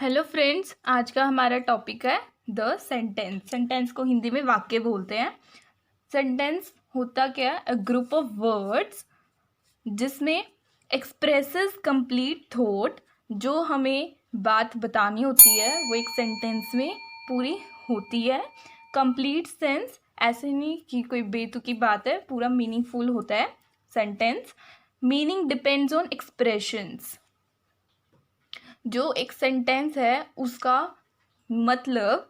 Hello friends, आज का हमारा टॉपिक है द सेंटेंस। सेंटेंस को हिंदी में वाक्य बोलते हैं। सेंटेंस होता क्या है? अ ग्रुप ऑफ वर्ड्स जिसमें एक्सप्रेसेस कंप्लीट थॉट। जो हमें बात बतानी होती है वो एक सेंटेंस में पूरी होती है। कंप्लीट सेंस, ऐसे नहीं कि कोई बेतुकी बात है, पूरा मीनिंगफुल होता है sentence. Meaning depends on expressions. जो एक सेंटेंस है उसका मतलब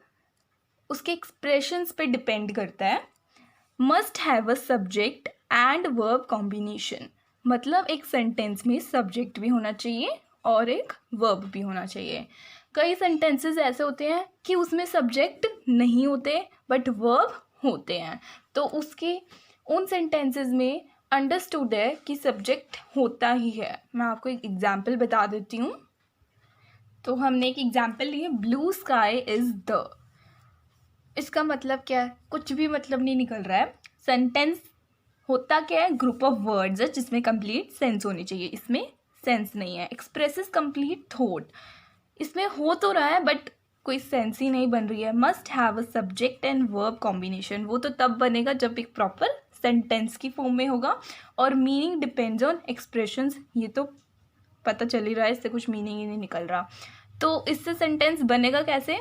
उसके एक्सप्रेशंस पे डिपेंड करता है। Must have a subject and verb combination, मतलब एक सेंटेंस में सब्जेक्ट भी होना चाहिए और एक वर्ब भी होना चाहिए। कई सेंटेंसेस ऐसे होते हैं कि उसमें सब्जेक्ट नहीं होते बट वर्ब होते हैं, तो उसके उन सेंटेंसेस में अंडरस्टूड है कि सब्जेक्ट होता ही है। मैं आपको एक एग्जाम्पल बता देती हूँ। तो हमने एक एग्जाम्पल लिए, ब्लू स्काई इज द। इसका मतलब क्या है? कुछ भी मतलब नहीं निकल रहा है। सेंटेंस होता क्या है? ग्रुप ऑफ वर्ड्स है जिसमें कंप्लीट सेंस होनी चाहिए। इसमें सेंस नहीं है। एक्सप्रेसेस कंप्लीट थॉट, इसमें हो तो रहा है बट कोई सेंस ही नहीं बन रही है। Must have a subject and verb combination, वो तो तब बनेगा जब एक प्रॉपर सेंटेंस की फॉर्म में होगा। और मीनिंग डिपेंड्स ऑन एक्सप्रेशंस, ये तो पता चल ही रहा है, इससे कुछ मीनिंग ही नहीं निकल रहा। तो इससे सेंटेंस बनेगा कैसे?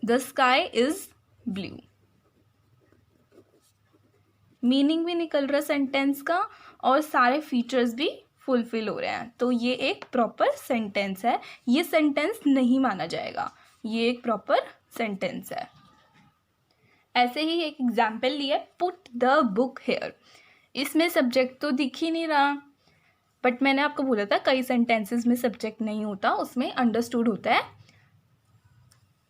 The sky is blue, meaning भी निकल रहा सेंटेंस का और सारे फीचर्स भी फुलफिल हो रहे हैं, तो ये एक प्रॉपर सेंटेंस है। ये सेंटेंस नहीं माना जाएगा, ये एक प्रॉपर सेंटेंस है। ऐसे ही एक एग्जाम्पल लिया, पुट द बुक हेयर। इसमें सब्जेक्ट तो दिख ही नहीं रहा, बट मैंने आपको बोला था कई सेंटेंसेस में सब्जेक्ट नहीं होता, उसमें अंडरस्टूड होता है।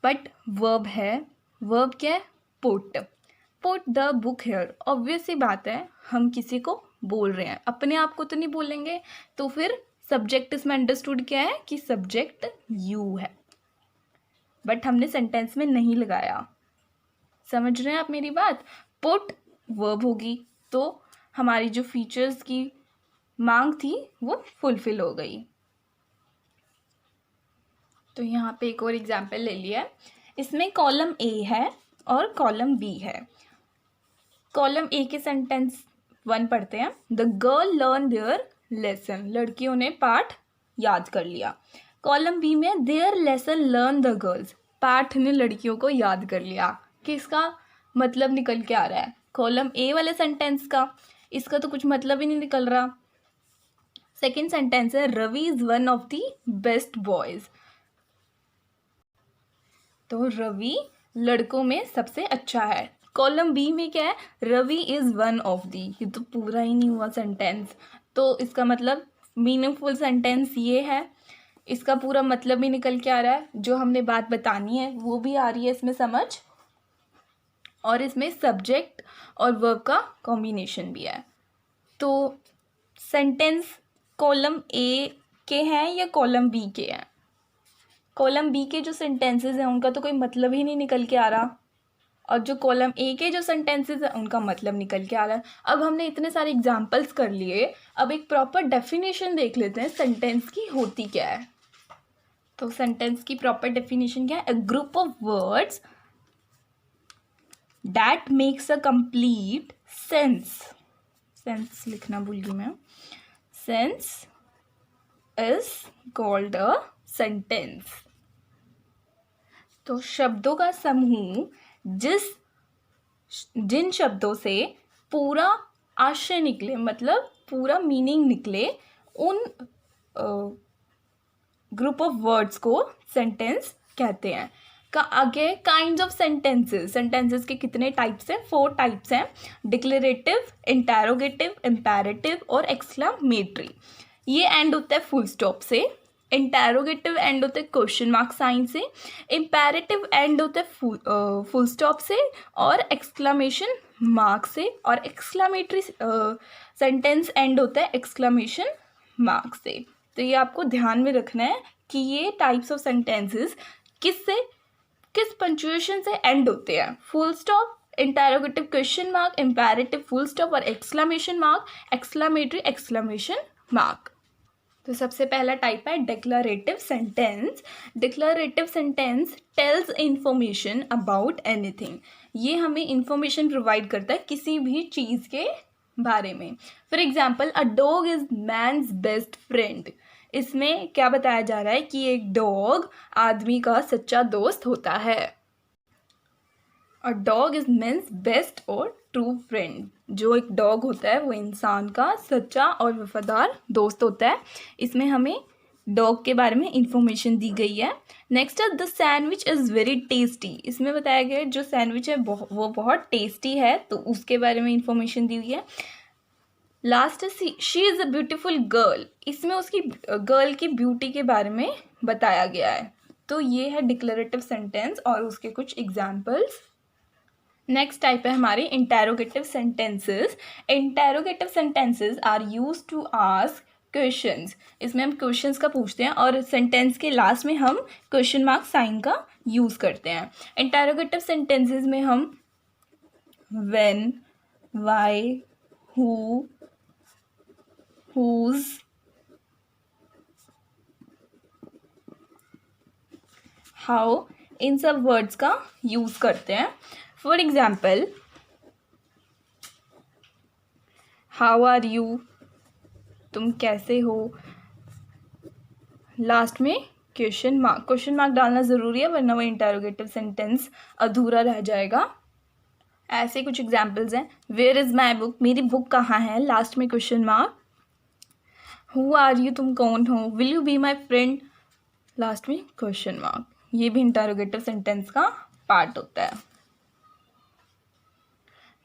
बट वर्ब है। वर्ब क्या है? Put. Put the book here, obvious सी बात है, हम किसी को बोल रहे हैं, अपने आप को तो नहीं बोलेंगे। तो फिर सब्जेक्ट इसमें अंडरस्टूड क्या है कि सब्जेक्ट यू है, बट हमने सेंटेंस में नहीं लगाया। समझ रहे हैं आप मेरी बात? पुट वर्ब होगी तो हमारी जो फीचर्स की मांग थी वो फुलफिल हो गई। तो यहाँ पे एक और एग्जाम्पल ले लिया है। इसमें कॉलम ए है और कॉलम बी है। कॉलम ए के सेंटेंस 1 पढ़ते हैं। The girl learn their lesson, लड़कियों ने पाठ याद कर लिया। कॉलम बी में there lesson learn the girls, पाठ ने लड़कियों को याद कर लिया। किसका मतलब निकल के आ रहा है? कॉलम ए वाले सेंटेंस का। इसका तो कुछ मतलब ही नहीं निकल रहा। सेकेंड सेंटेंस है, Ravi is one of the best boys. तो रवि लड़कों में सबसे अच्छा है। कॉलम बी में क्या है? Ravi is one of the. ये तो पूरा ही नहीं हुआ सेंटेंस, तो इसका मतलब मीनिंगफुल सेंटेंस ये है। इसका पूरा मतलब ही निकल के आ रहा है, जो हमने बात बतानी है वो भी आ रही है इसमें समझ, और इसमें सब्जेक्ट और वर्ब का कॉम्बिनेशन भी है। तो सेंटेंस कॉलम ए के हैं या कॉलम बी के हैं? कॉलम बी के जो सेंटेंसेस हैं उनका तो कोई मतलब ही नहीं निकल के आ रहा, और जो कॉलम ए के जो सेंटेंसेस हैं उनका मतलब निकल के आ रहा है। अब हमने इतने सारे एग्जांपल्स कर लिए, अब एक प्रॉपर डेफिनेशन देख लेते हैं सेंटेंस की होती क्या है। तो सेंटेंस की प्रॉपर डेफिनेशन क्या है? A group of words that makes a complete sense. Sense लिखना भूल गई मैं। Sense is called a sentence. तो शब्दों का समूह जिन शब्दों से पूरा आशय निकले, मतलब पूरा मीनिंग निकले, उन ग्रुप ऑफ वर्ड्स को सेंटेंस कहते हैं। का आगे काइंड्स ऑफ सेंटेंसेस। सेंटेंसेस के कितने टाइप्स हैं? 4 टाइप्स हैं। डिक्लेरेटिव, इंटरोगेटिव, इम्पेरेटिव और एक्सक्लामेटरी। ये एंड होता है फुल स्टॉप से। इंटरोगेटिव एंड होते हैं क्वेश्चन मार्क साइन से। इम्पेरेटिव एंड होते हैं फुल स्टॉप से और एक्सक्लामेशन मार्क से। और एक्सक्लामेटरी सेंटेंस एंड होता है एक्सक्लामेशन मार्क से। तो ये आपको ध्यान में रखना है कि ये टाइप्स ऑफ सेंटेंसेस किस पंक्चुएशन से एंड होते हैं। Full stop, interrogative question mark, imperative full stop और exclamation mark, exclamatory exclamation mark. तो सबसे पहला टाइप है declarative sentence. Declarative sentence tells information about anything. ये हमें इंफॉर्मेशन प्रोवाइड करता है किसी भी चीज़ के बारे में। For example, a dog is man's best friend. इसमें क्या बताया जा रहा है कि एक डॉग आदमी का सच्चा दोस्त होता है। A dog is man's best और ट्रू फ्रेंड। जो एक डॉग होता है वो इंसान का सच्चा और वफादार दोस्त होता है। इसमें हमें डॉग के बारे में इंफॉर्मेशन दी गई है। नेक्स्ट है the sandwich is very tasty. इसमें बताया गया है जो सैंडविच है वो बहुत टेस्टी है, तो उसके बारे में इंफॉर्मेशन दी हुई है। Last she is a beautiful girl. इसमें उसकी गर्ल की ब्यूटी के बारे में बताया गया है। तो ये है डिक्लरेटिव सेंटेंस और उसके कुछ एग्जाम्पल्स। नेक्स्ट टाइप है हमारे interrogative sentences. Interrogative sentences are used to ask questions. इसमें हम क्वेश्चंस का पूछते हैं और सेंटेंस के लास्ट में हम क्वेश्चन मार्क साइन का यूज़ करते हैं। इंटेरोगेटिव सेंटेंसेस में हम when, why, who, whose, how, इन सब वर्ड्स का यूज़ करते हैं। For example, how are you, तुम कैसे हो। लास्ट में क्वेश्चन मार्क डालना ज़रूरी है, वरना वो इंटेरोगेटिव सेंटेंस अधूरा रह जाएगा। ऐसे कुछ एग्जाम्पल्स हैं। वेयर इज़ माई बुक, मेरी बुक कहाँ है, लास्ट में question mark. Who are you, तुम कौन हो। Will you be my friend, last में क्वेश्चन मार्क। ये भी इंटेरोगेटिव सेंटेंस का पार्ट होता है।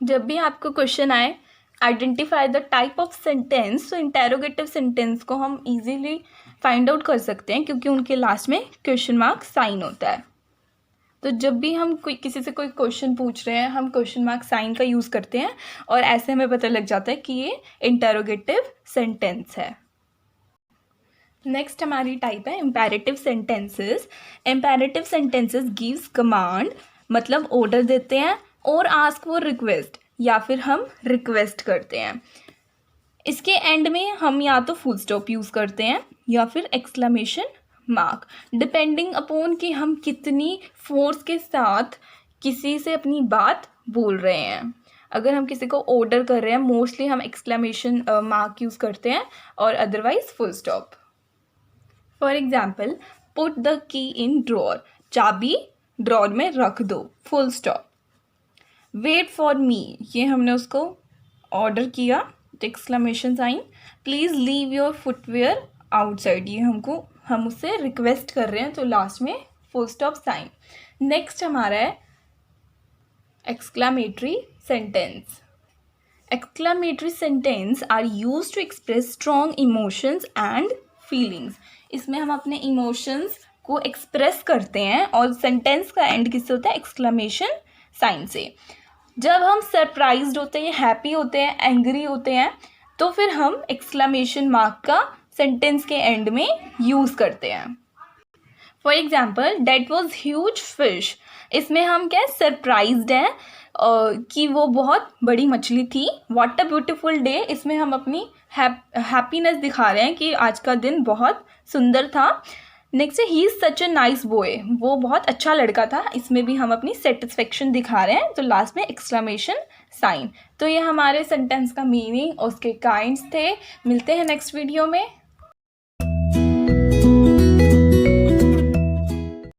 जब भी आपको क्वेश्चन आए identify the type of sentence, तो इंटेरोगेटिव सेंटेंस को हम इजीली फाइंड आउट कर सकते हैं क्योंकि उनके लास्ट में क्वेश्चन मार्क साइन होता है। तो जब भी हम किसी से कोई क्वेश्चन पूछ रहे हैं, हम क्वेश्चन मार्क साइन का यूज़ करते हैं और ऐसे हमें पता लग जाता है कि ये इंटेरोगेटिव सेंटेंस है। नेक्स्ट हमारी टाइप है imperative sentences. Imperative sentences gives command, मतलब ऑर्डर देते हैं, और आस्क फॉर रिक्वेस्ट, या फिर हम रिक्वेस्ट करते हैं। इसके एंड में हम या तो फुल स्टॉप यूज़ करते हैं या फिर एक्सक्लेमेशन मार्क, डिपेंडिंग अपॉन कि हम कितनी फोर्स के साथ किसी से अपनी बात बोल रहे हैं। अगर हम किसी को ऑर्डर कर रहे हैं, मोस्टली हम एक्सक्लेमेशन मार्क यूज़ करते हैं और otherwise full stop. For example, put the key in drawer, चाबी ड्रॉर में रख दो, full stop. Wait for me, ये हमने उसको ऑर्डर किया, तो exclamation sign. Please leave your footwear outside, ये हम उससे रिक्वेस्ट कर रहे हैं, तो लास्ट में फुल स्टॉप साइन। नेक्स्ट हमारा है exclamatory sentence. Exclamatory sentence are used to express strong emotions and feelings. इसमें हम अपने इमोशंस को एक्सप्रेस करते हैं और सेंटेंस का एंड किससे होता है, एक्सक्लेमेशन साइन से। जब हम सरप्राइज्ड होते हैं, हैप्पी होते हैं, एंग्री होते हैं, तो फिर हम एक्सक्लेमेशन मार्क का सेंटेंस के एंड में यूज़ करते हैं। For example, that was huge fish. इसमें हम क्या सरप्राइज्ड हैं कि वो बहुत बड़ी मछली थी। व्हाट अ ब्यूटीफुल डे, इसमें हम अपनी हैप्पीनेस दिखा रहे हैं कि आज का दिन बहुत सुंदर था। नेक्स्ट है he is such a nice boy, वो बहुत अच्छा लड़का था। इसमें भी हम अपनी सेटिस्फेक्शन दिखा रहे हैं, तो लास्ट में एक्सक्लेमेशन साइन। तो ये हमारे सेंटेंस का मीनिंग और उसके काइंड्स थे। मिलते हैं नेक्स्ट वीडियो में।